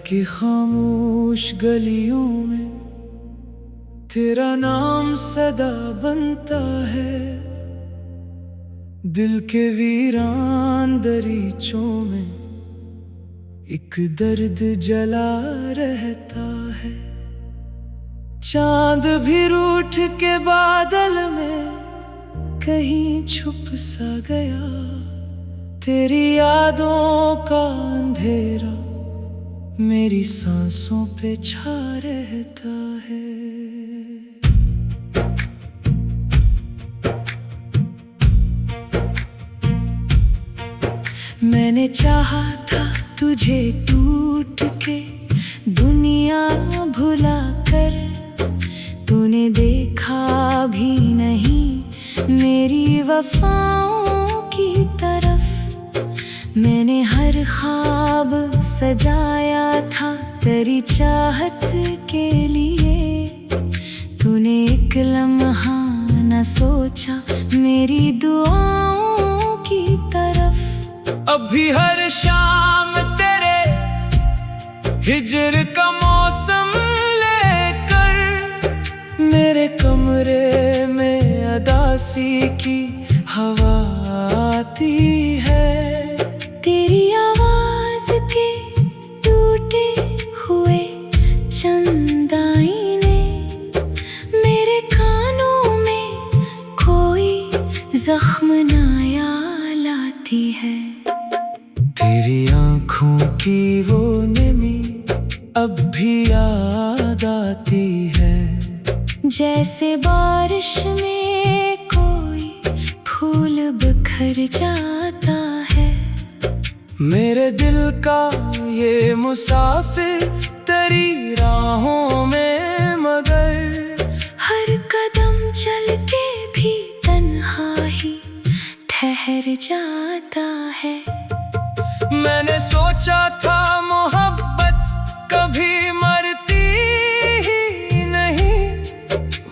की खामोश गलियों में तेरा नाम सदा बनता है। दिल के वीरान दरीचों में एक दर्द जला रहता है। चांद भी रूठ के बादल में कहीं छुप सा गया। तेरी यादों का अंधेरा मेरी सांसों पे छा रहता है। मैंने चाहा था तुझे टूट के दुनिया भुला कर, तूने देखा भी नहीं मेरी वफाओं की तरफ। मैंने हर ख्वाब सजाया था तेरी चाहत के लिए, तूने एक लम्हा न सोचा मेरी दुआओं की तरफ। अभी हर शाम तेरे हिजर का मौसम लेकर मेरे कमरे में अदासी की हवा आती है। तेरी आवाज के टूटे हुए चंद आईने मेरे कानों में कोई जख्म नया लाती है। तेरी आँखों की वो नमी अब भी याद आती है। जैसे बारिश में कोई फूल बिखर जाता है। मेरे दिल का ये मुसाफिर तेरी राहों में मगर हर कदम चल के भी तन्हा ही ठहर जाता है। मैंने सोचा था मोहब्बत कभी मरती ही नहीं,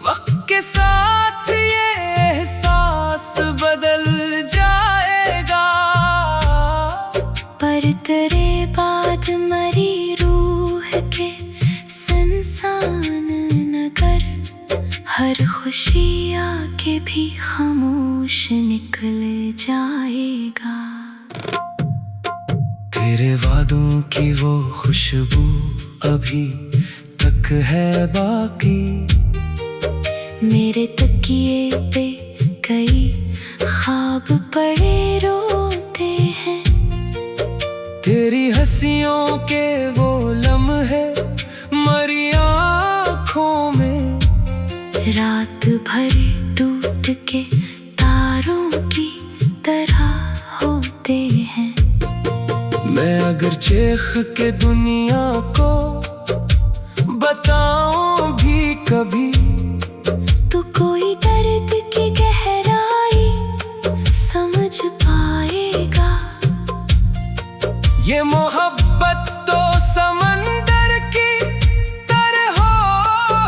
वक्त के साथ ये एहसास बदल जाएगा। पर तेरे बाद मरी रूह के संसान न कर, हर खुशी आके भी खामोश निकल जाएगा। तेरे वादों की वो खुशबू अभी तक है बाकी। मेरे तकिए पे कई ख्वाब पड़े रोते हैं। तेरी हंसियों के वो लम्हे मरी आँखों में रात भर टूट के तारों की तरह होते हैं। मैं अगर चेख के दुनिया को बताऊं भी कभी, तो कोई दर्द की गहराई समझ पाएगा। ये मोहब्बत तो समंदर की तरह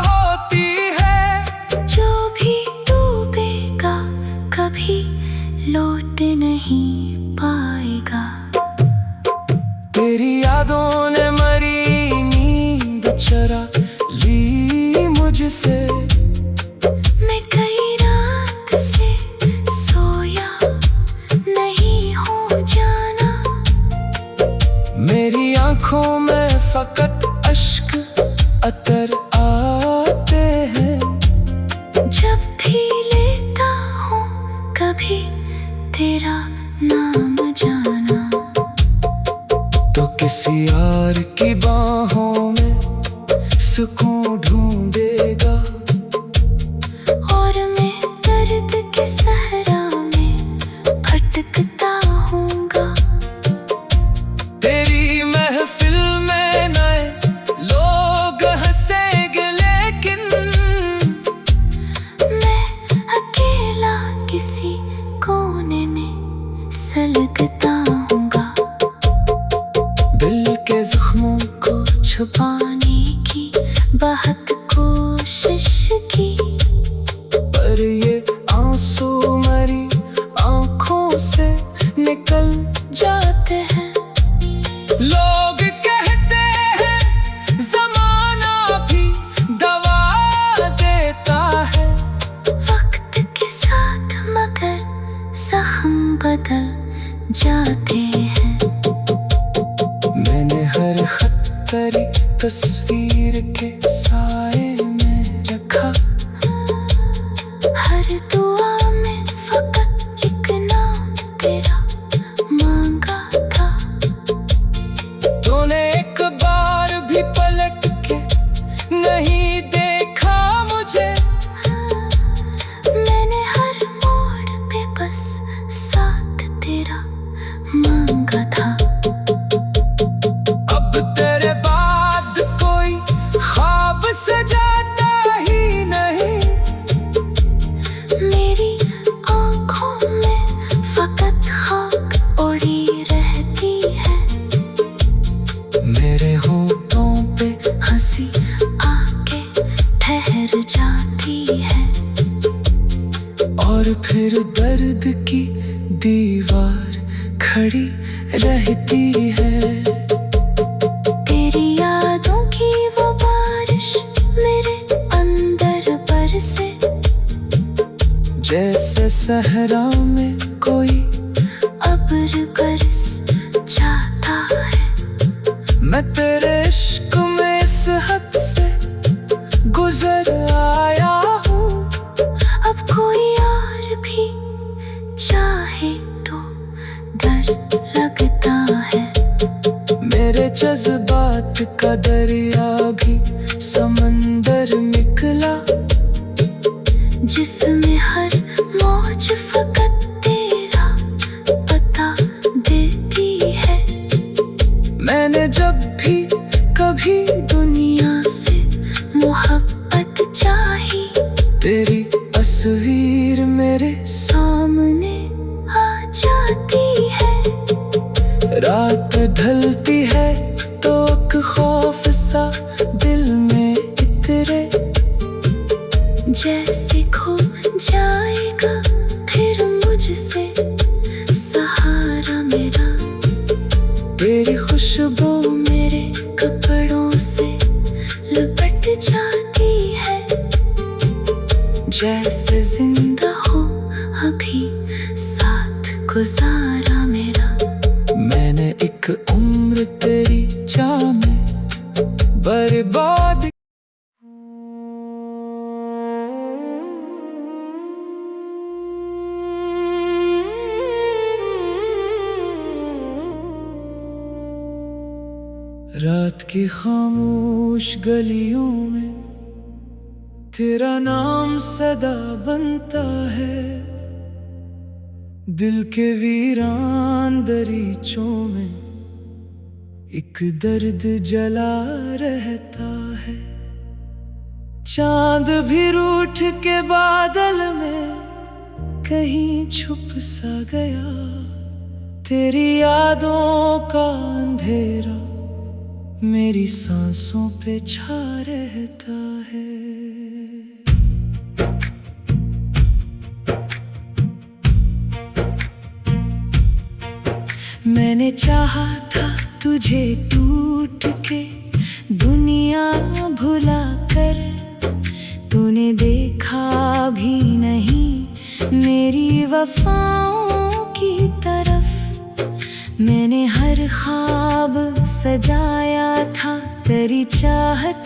होती है, जो भी डूबेगा कभी लौट नहीं पाएगा। तेरी यादों ने मरी नींद चरा ली मुझसे। मैं कई रात से सोया नहीं हूँ जाना। मेरी आँखों में फकत अश्क अतर आते हैं। जब भी लेता हूँ कभी तेरा नाम जाना, तो किसी यार की बाहों में सुकून ढूंढेगा। और मैं दर्द के सहरा में भटकता हूँगा। तेरी महफिल में नए लोग हंसेंगे, लेकिन मैं अकेला किसी कोने में सलगता हूँगा। दिल के जख्मों को छुपाने की बहुत कोशिश की, पर ये आंसू मरी आँखों से निकल जाते हैं। लोग कहते हैं के साए में रखा। हर दुआ में फकत एक नाम तेरा मांगा था। तूने एक बार भी पलट के नहीं देखा मुझे। मैंने हर मोड़ पे बस साथ तेरा मांगा था। अब तेरे बाद कोई ख्वाब सजाता ही नहीं। मेरी आँखों में फकत खाक उड़ी रहती है। मेरे होठों पे हंसी आके ठहर जाती है। और फिर दर्द की दीवार खड़ी रहती है। तेरी यादों की वो बारिश मेरे अंदर बरसे। जैसे सहरा में कोई अब्र बरस जाता है। मैं तेरे इश्क में इस हद से गुजर आया हूँ। अब कोई और भी चाहे तो डर लगता है। मेरे जज्बात का दरिया भी समंदर निकला। जिसमें हर मौज फकत तेरा पता देती है। मैंने जब भी कभी दुनिया से मोहब्बत चाही। तेरी तस्वीर मेरे सामने आ जाती है। रात ढलती है तो एक खौफ सा दिल में इतरे। जैसे खो जाएगा फिर मुझसे सहारा मेरा। तेरी खुशबू मेरे कपड़ों से लिपट जाती है। जैसे जिंदा हो अभी साथ गुजारा मेरा। मैंने एक उम्र तेरी चाह में बर्बाद। रात की खामोश गलियों में तेरा नाम सदा बनता है। दिल के वीरान दरीचों में एक दर्द जला रहता है। चांद भी रूठ के बादल में कहीं छुप सा गया। तेरी यादों का अंधेरा मेरी सांसों पे छा रहता है। मैंने चाहा था तुझे टूट के दुनिया भुला कर। तूने देखा भी नहीं मेरी वफाओं की तरफ। मैंने हर ख्वाब सजाया था तेरी चाहत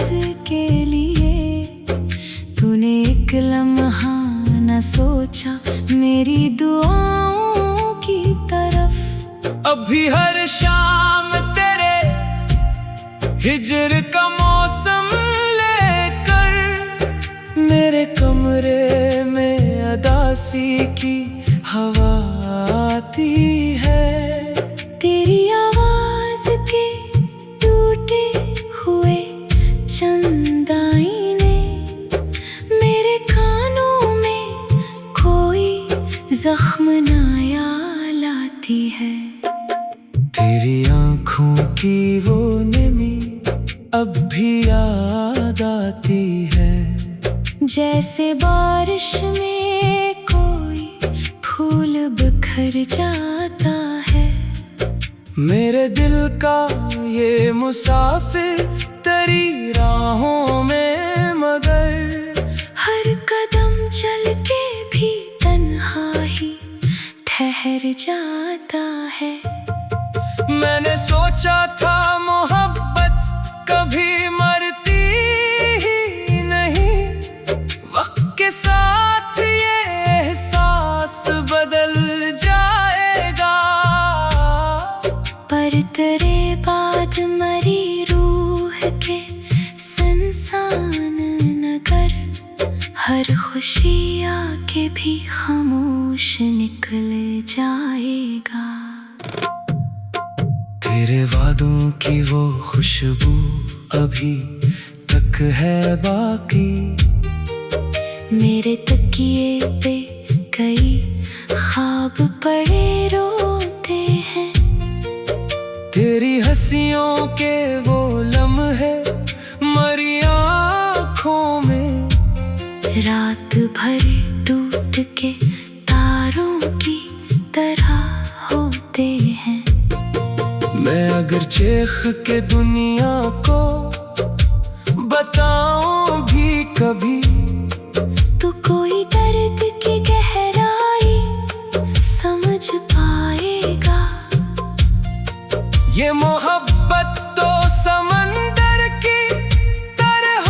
के लिए। तूने एक लम्हा न सोचा मेरी दुआओं की तरफ। अभी हर शाम तेरे हिजर का मौसम लेकर मेरे कमरे में अदासी की हवा आती है। तेरी आवाज के टूटे हुए चंद आईने मेरे कानों में कोई जख्म नया लाती है। तेरी आँखों की वो नमी अब भी याद आती है। जैसे बारिश में कोई फूल बिखर जाता है। मेरे दिल का ये मुसाफिर तेरी राहों में मगर हर कदम चल के भी तन्हा ही ठहर जाता है। मैंने सोचा था मोहब्बत कभी मरती हर खुशी आके भी खामोश निकल जाएगा। तेरे वादों की वो खुशबू अभी तक है बाकी। मेरे तकिए पे कई ख्वाब पड़े रोते हैं। तेरी हंसियों के वो लम्हे मरी आँखों में। रात भर टूट के तारों की तरह होते हैं। मैं अगर चीख के दुनिया को बताऊं भी कभी, तो कोई दर्द की गहराई समझ पाएगा। ये मोहब्बत तो समंदर की तरह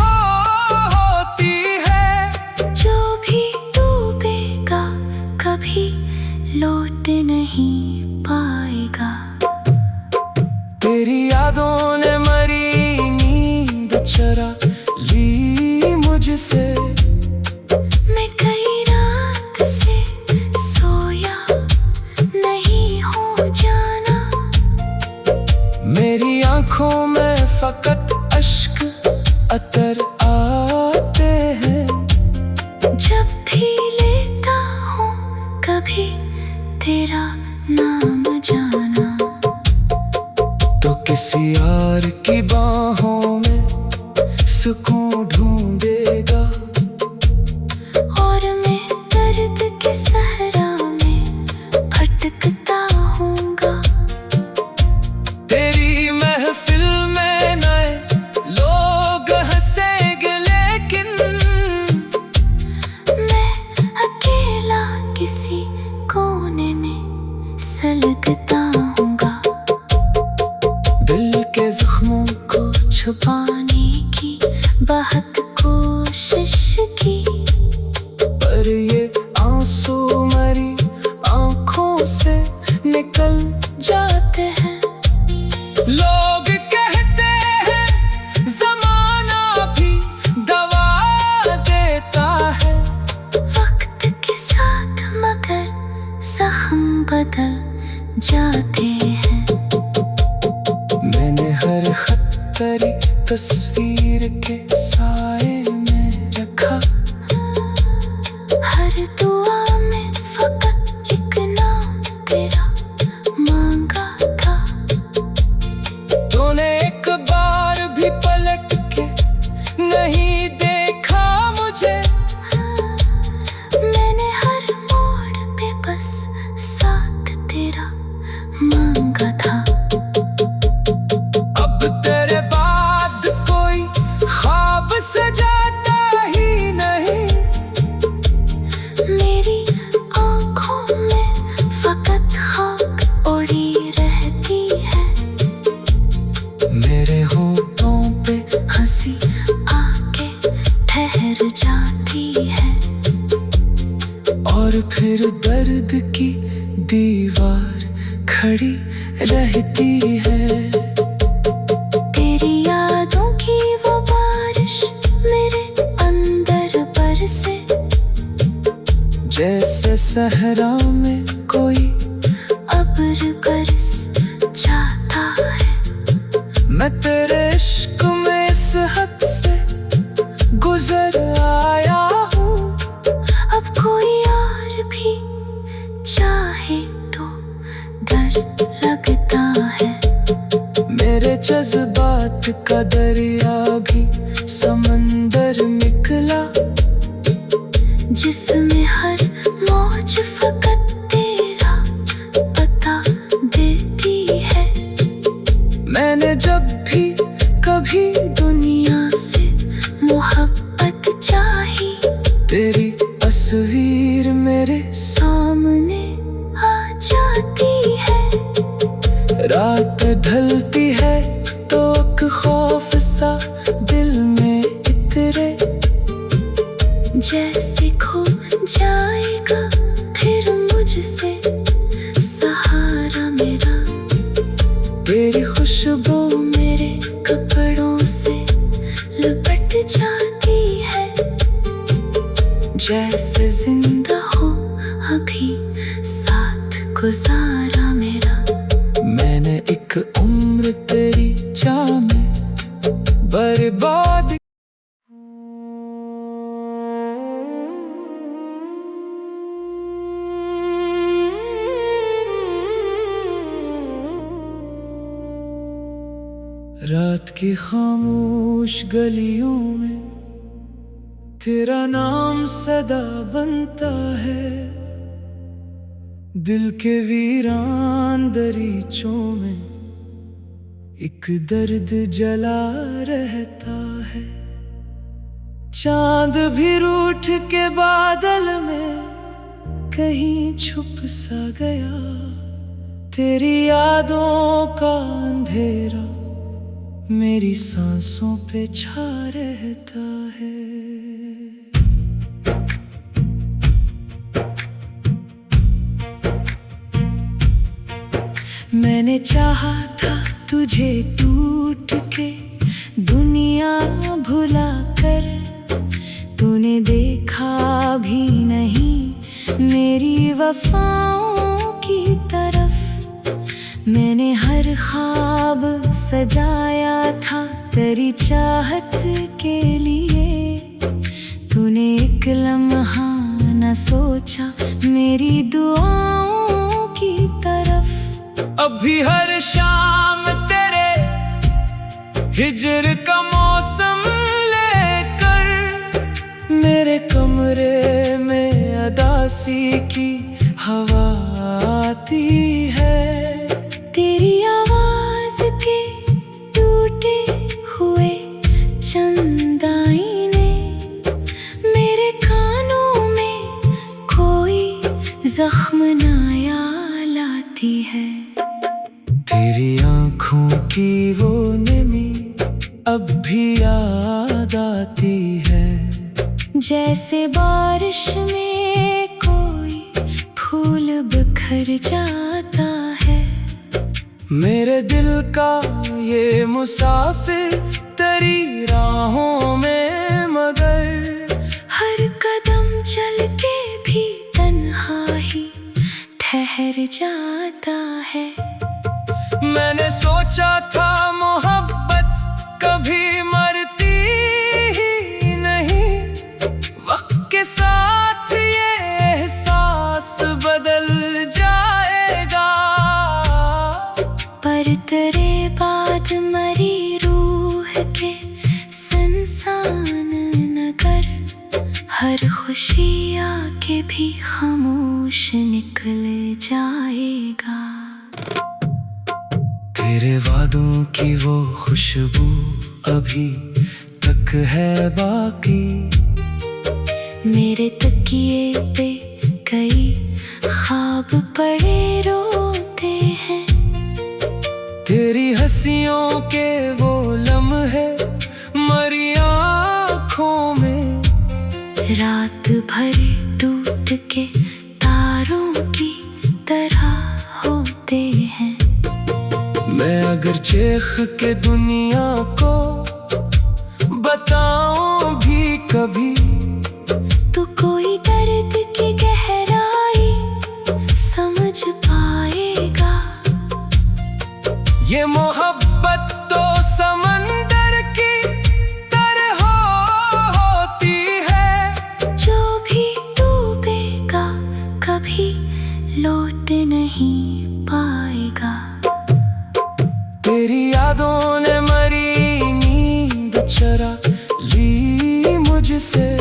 होती है। जो भी डूबेगा कभी लौट नहीं पाएगा। तेरी यादों ने मरी नींद चरा ली मुझसे। मैं कई रात से सोया नहीं हूँ जाना। मेरी आँखों में फकत अश्क अतर आते हैं। जब भी लेता हूँ कभी तेरा नाम जाना, तो किसी यार की बाहों में सुकून ढूंढेगा। और मैं दर्द के सहरा में भटकता हूँगा। तेरी महफिल में नए लोग हंसेंगे, लेकिन मैं अकेला किसी कोने में सलगता हूँगा। दिल के जख्मों को छुपाने की बहुत कोशिश की, पर ये आंसू मरी आँखों से निकल जाते हैं। लोग कहते हैं ज़माना भी दवा देता है। वक्त के साथ मगर जख्म बदल जाते हैं। मैंने हर खत तेरी तस्वीर के साए में रखा। हर दुआ में फकत एक नाम तेरा मांगा था। तूने एक बार भी पलट के नहीं देखा मुझे। मैंने हर मोड़ पे बस साथ तेरा मांगा था। अब तेरे बाद कोई ख्वाब सजाता ही नहीं। मेरी आँखों में फकत खाक उड़ी रहती है। मेरे होठों पे हंसी आके ठहर जाती है। और फिर दर्द की दीवार खड़ी रहती है। तेरी यादों की वो बारिश मेरे अंदर बरसे। जैसे सहरा में कोई अब्र बरस जाता है। मैं तेरे इश्क में इस हद से गुजर आया हूँ। अब कोई और भी चाहे तो डर लगता है। मेरे जज्बात का दरिया भी समंदर निकला, जिसमें हर मौज फकत तेरा पता देती है। मैंने जब भी कभी दुनिया से मोहब्बत चाही, तेरी तस्वीर मेरे सामने आ जाती है। रात ढलती है तो एक खौफ सा दिल जैसे जिंदा हो अभी साथ गुजारा मेरा। मैंने एक उम्र तेरी चाह में बर्बाद। रात की खामोश गलियों में तेरा नाम सदा बनता है। दिल के वीरान दरीचों में एक दर्द जला रहता है। चांद भी रूठ के बादल में कहीं छुप सा गया। तेरी यादों का अंधेरा मेरी सांसों पे छा रहता है। मैंने चाहा था तुझे टूट के दुनिया भुला कर, तूने देखा भी नहीं मेरी वफाओं की तरफ। मैंने हर ख्वाब सजाया था तेरी चाहत के लिए, तूने एक लम्हा न सोचा मेरी दुआओं की तरफ। अभी हर शाम तेरे हिजर का मौसम लेकर मेरे कमरे में अदासी की हवा आती है। तेरी आवाज के टूटे हुए चंद आईने मेरे कानों में कोई जख्म नया लाती है। तेरी आँखों की वो नमी अब भी याद आती है। जैसे बारिश में कोई फूल बिखर जाता है। मेरे दिल का ये मुसाफिर तेरी राहों में मगर हर कदम चल के भी तन्हा ही ठहर जाता है। मैंने सोचा था मोहब्बत कभी मरती ही नहीं, वक्त के साथ ये एहसास बदल जाएगा। पर तेरे बाद मरी रूह के संसान न कर, हर खुशी आके भी खामोश निकल जाएगा। तेरे वादों की वो खुशबू अभी तक है बाकी। मेरे तकिए पे कई ख्वाब पड़े रोते हैं। तेरी हंसियों के वो लम्हे मरी आँखों में रात भर टूट के तारों की तरह होते हैं। मैं अगर चेख के दुनिया को बताऊं भी कभी, तो कोई दर्द की गहराई समझ पाएगा। ये मोहब्बत तो समंदर की तरह होती है। जो भी डूबेगा कभी लौट नहीं पाएगा। तेरी यादों ने मरी नींद चुरा ली मुझसे।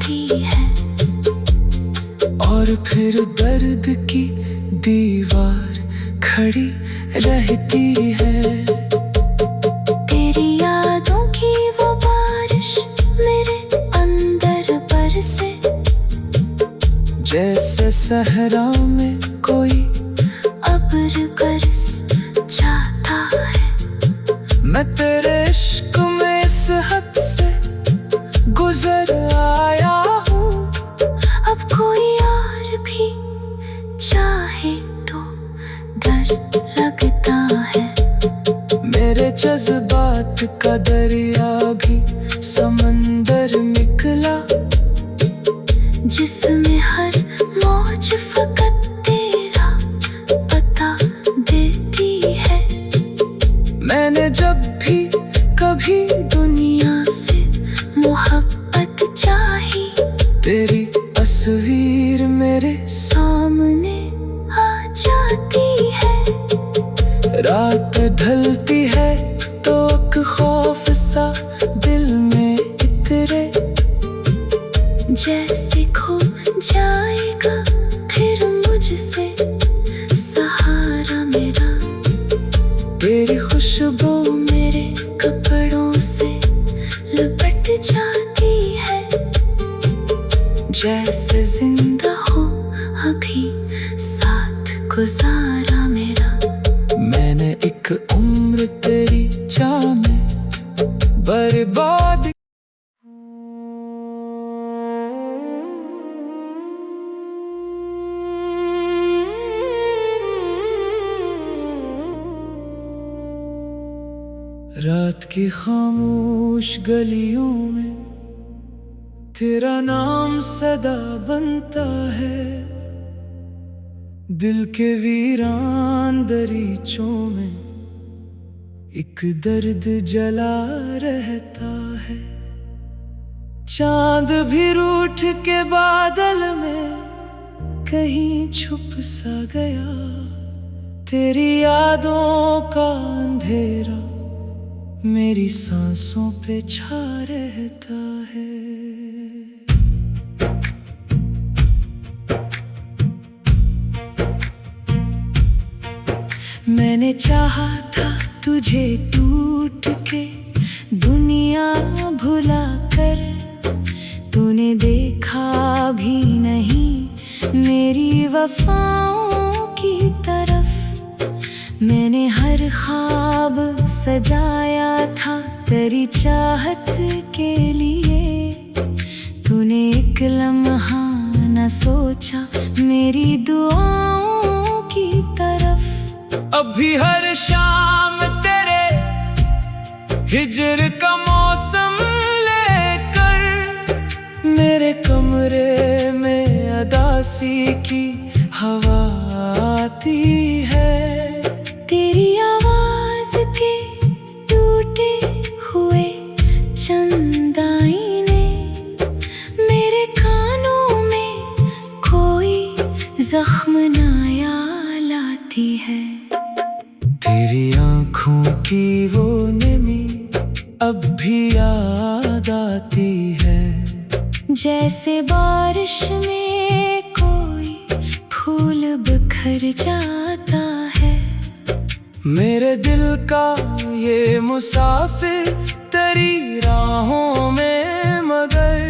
जाती है। और फिर दर्द की दीवार खड़ी रहती है। तेरी यादों की वो बारिश मेरे अंदर बरसे, जैसे सहरा में कोई अब्र बरस जाता है। मैं तेरे इश्क में इस हद से गुजर आया हूँ। अब कोई और भी चाहे तो डर लगता है। मेरे जज्बात का दरिया भी समंदर निकला, जिसमें हर मौज फकत तेरा पता देती है। मैंने जब भी कभी दुनिया से मोहब्बत चाही, तेरी तस्वीर मेरे सामने आ जाती है। रात ढलती है तो एक खौफ सा दिल में इतरे, जैसे खो जाएगा फिर मुझसे सहारा मेरा। तेरी खुशबू मेरे कपड़ों से लिपट जाती है, जैसे जिंदा हो अभी साथ गुजारा मेरा। मैंने एक उम्र तेरी चाह में बर्बाद। रात की खामोश गलियों में तेरा नाम सदा बनता है। दिल के वीरान दरीचों में एक दर्द जला रहता है। चांद भी रूठ के बादल में कहीं छुप सा गया। तेरी यादों का अंधेरा मेरी सांसों पे छा रहता है। मैंने चाहा था तुझे टूट के दुनिया भुला कर, तूने देखा भी नहीं मेरी वफाओं की तरफ। मैंने हर ख्वाब सजाया था तेरी चाहत के लिए, तूने एक लम्हा न सोचा मेरी दुआओं की तरफ। अभी हर शाम तेरे हिजर का मौसम लेकर मेरे कमरे में अदासी की हवा आती है। तेरी आवाज के टूटे हुए चंदाई ने मेरे कानों में कोई जख्म नया लाती है। तेरी आँखों की वो नमी अब भी याद आती है, जैसे बारिश में कोई फूल बिखर जाता है। मेरे दिल का ये मुसाफिर तेरी राहों में मगर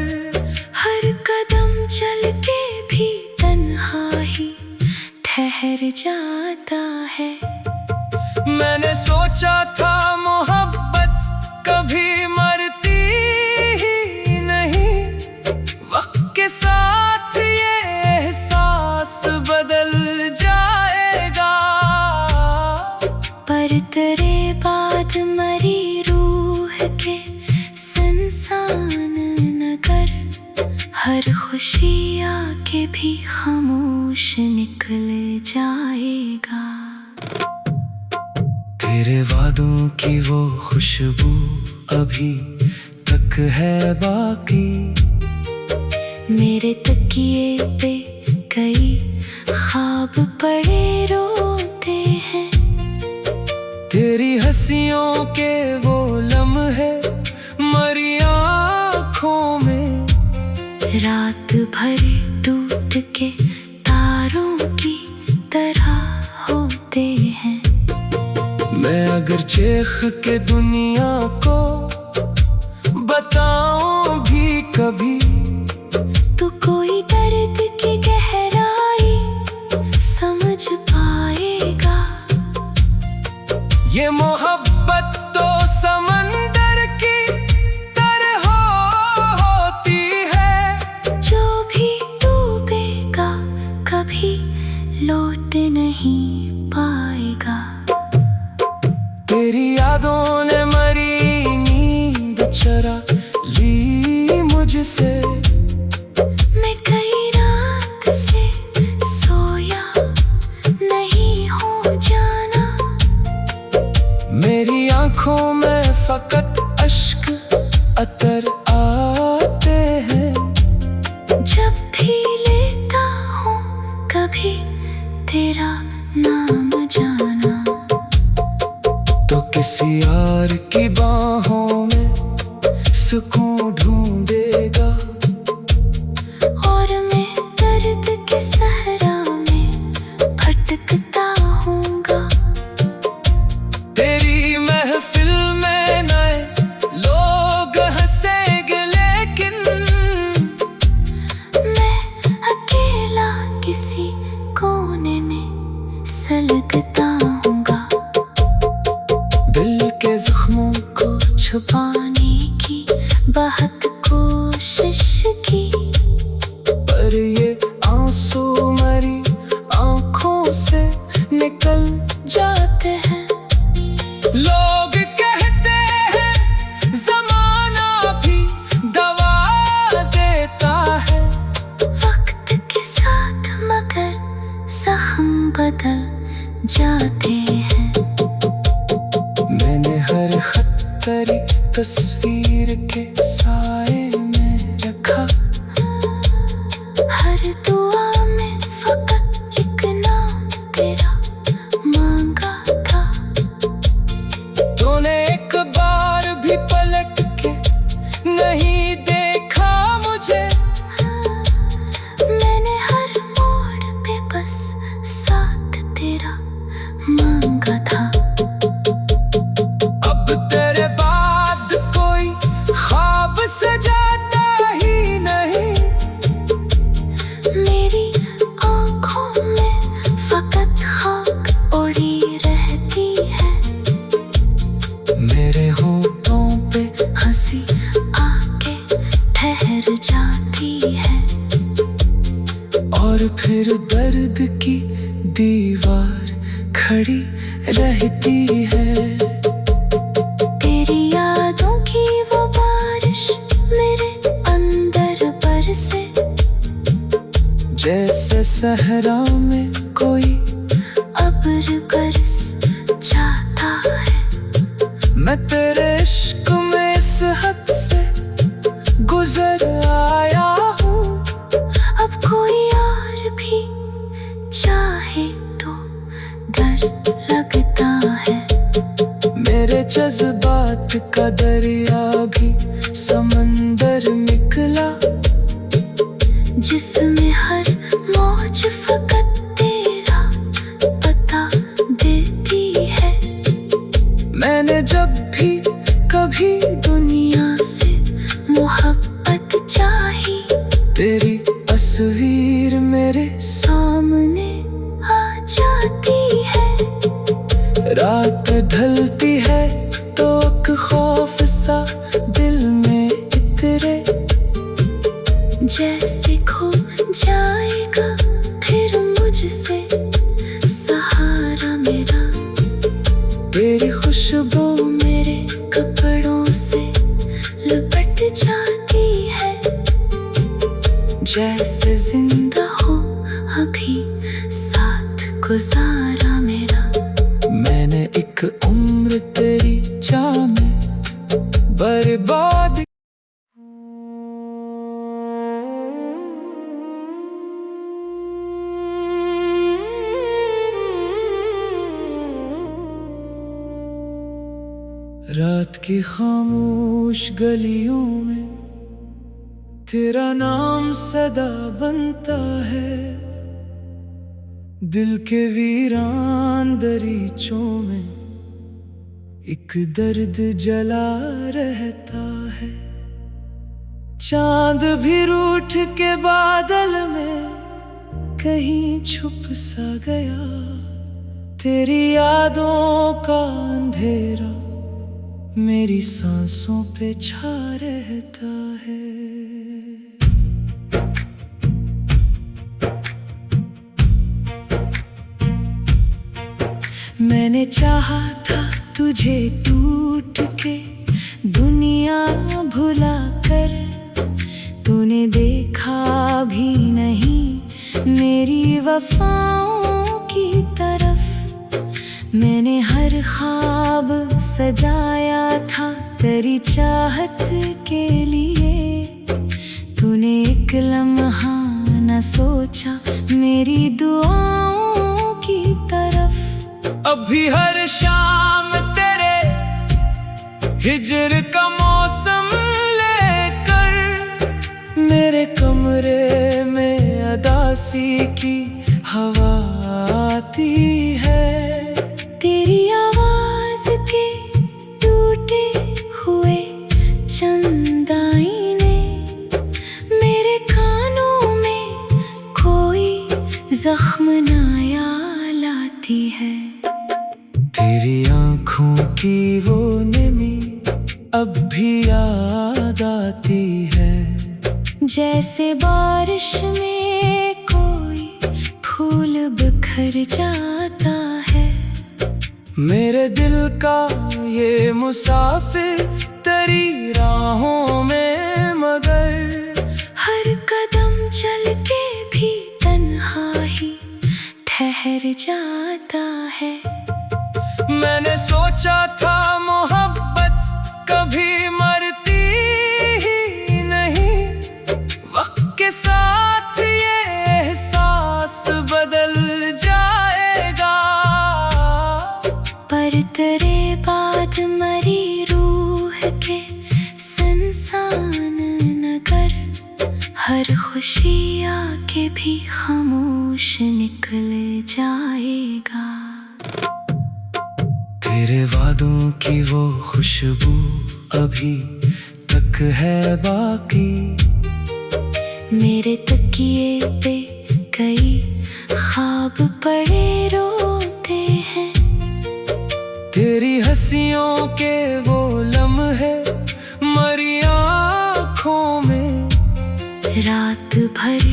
हर कदम चल के भी तन्हा ही ठहर जाता है। मैंने सोचा था मोहब्बत कभी मरती ही नहीं, वक्त के साथ ये एहसास बदल जाएगा। पर तेरे बाद मरी रूह के संसान नगर हर खुशी आके भी खामोश निकल जाएगा। तेरे वादों की वो खुशबू अभी तक है बाकी, मेरे तकिए पे कई ख्वाब पड़े रोते हैं। तेरी हंसियों के वो लम्हे मरी आँखों में रात भर टूट के तारों की तरह होते हैं। मैं अगर चेख के दुनिया को बताऊं भी कभी, तो कोई दर्द की गहराई समझ पाएगा। ये मोहब्बत तो समंदर की तरह होती है, जो भी डूबेगा कभी लौट नहीं पाएगा। तेरी यादों ने मरी नींद चरा ली मुझसे। मैं कई रात से सोया नहीं हूँ जाना। मेरी आंखों में फकत अश्क अतर आते हैं। जब भी लेता हूँ कभी तेरा नाम जाना, तो किसी यार की बाहों में सुकून ढूंढेगा। और मैं दर्द के सहरा में भटकता हूँगा। तेरी महफिल में नए लोग हंसेंगे, लेकिन मैं अकेला किसी कोने में सलगता हूँगा। दिल के जख्मों को छुपाने की बहुत कोशिश की, पर ये आंसू मरी आंखों से निकल जाते हैं। लोग कहते हैं ज़माना भी दवा देता है। वक्त के साथ मगर जख्म बदल जाते हैं। मैंने हर खत तेरी तस्वीर के साए में रखा। हर दुआ में फकत एक नाम तेरा मांगा था। तूने एक बार भी पलट के नहीं देखा मुझे। मैंने हर मोड़ पे बस साथ तेरा मांगा था। अब तेरे बाद कोई ख्वाब सजाता ही नहीं। मेरी आँखों में फकत खाक उड़ी रहती है। मेरे होठों पे हंसी आके ठहर जाती है। और फिर दर्द की दीवार खड़ी रहती है। तेरी यादों की वो बारिश मेरे अंदर बरसे, जैसे सहरा में कोई अब्र बरस जाता है। मैं तेरे इश्क में इस हद से गुजर आया हूँ। अब कोई और भी चाहे तो डर लगता है। मेरे जज्बात का दरिया भी समंदर निकला, जिसमें हर मौज फकत तेरा पता देती है। मैंने जब भी कभी दुनिया से मोहब्बत चाही, तेरी तस्वीर मेरे सामने आ जाती है। रात ढलती है तो एक खौफ सा दिल में इतरे, जैसे खो जाएगा फिर मुझसे सहारा मेरा। तेरी खुशबू मेरे कपड़ों से लिपट जाती है, जैसे जिंदा हो अभी साथ गुजारा मेरा। मैंने एक उम्र तेरी चाह में बर्बाद। रात की खामोश गलियों में तेरा नाम सदा बनता है दिल के वीरान दरीचों में, एक दर्द जला रहता है। चांद भी रूठ के बादल में कहीं छुप सा गया, तेरी यादों का अंधेरा मेरी सांसों पे छा रहता है। मैंने चाहा था तुझे टूट के दुनिया भुला कर, तूने देखा भी नहीं मेरी वफाओं की तरफ। मैंने हर ख्वाब सजाया था तेरी चाहत के लिए, तूने एक लम्हा न सोचा मेरी दुआओं की तरफ। अभी हर शाम तेरे हिजर का मौसम लेकर मेरे कमरे में अदासी की हवा आती है। तेरी आवाज के टूटे हुए चंद आईने मेरे कानों में कोई जख्म नया लाती है। तेरी आँखों की वो नमी अब भी याद आती है, जैसे बारिश में कोई फूल बिखर जाता है। मेरे दिल का ये मुसाफिर तेरी राहों में, मगर हर कदम चल के भी तन्हा ही ठहर जाता है। मैंने सोचा था मोहब्बत कभी मरती ही नहीं, वक्त के साथ ये एहसास बदल जाएगा। पर तेरे बाद मरी रूह के संसान न कर, हर खुशी आके भी खामोश निकल जाएगा। तेरे वादों की वो खुशबू अभी तक है बाकी, मेरे तकिए पे कई ख्वाब पड़े रोते हैं। तेरी हंसियों के वो लम्हे मरी आँखों में, रात भर